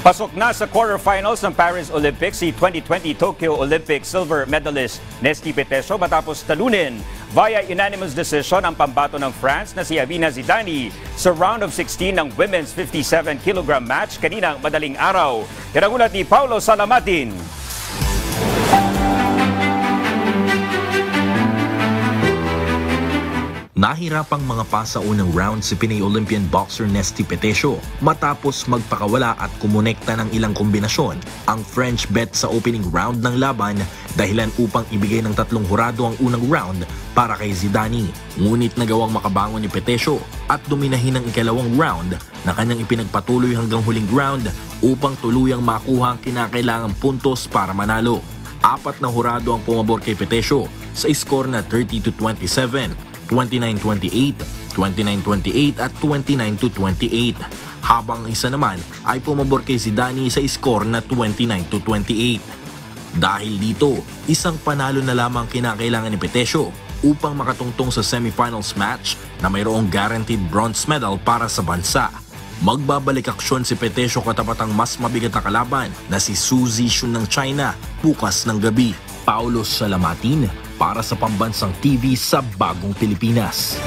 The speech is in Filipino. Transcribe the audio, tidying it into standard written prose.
Pasok na sa quarterfinals ng Paris Olympics si 2020 Tokyo Olympic silver medalist Nesty Peteso matapos talunin via unanimous decision ang pambato ng France na si Amina Zidani sa round of 16 ng women's 57 kg match kaninang madaling araw. Yan ang ulat ni Paulo Salamatin. Nahirapang mga pa sa unang round si Pinay Olympian boxer Nesty Peteso matapos magpakawala at kumonekta ng ilang kombinasyon ang French bet sa opening round ng laban dahilan upang ibigay ng tatlong hurado ang unang round para kay Zidani. Ngunit nagawang makabangon ni Peteso at dominahin ang ikalawang round na kanyang ipinagpatuloy hanggang huling round upang tuluyang makuha ang kinakailangang puntos para manalo. Apat na hurado ang pumabor kay Peteso sa score na 30-27. 29-28, 29-28 at 29-28. Habang isa naman ay pumabor kay Zidani sa score na 29-28. Dahil dito, isang panalo na lamang kinakailangan ni Peteso upang makatungtong sa semifinals match na mayroong guaranteed bronze medal para sa bansa. Magbabalik aksyon si Peteso katapat ang mas mabigat na kalaban na si Su Zixun ng China bukas ng gabi. Paulo Salamatin para sa Pambansang TV sa Bagong Pilipinas.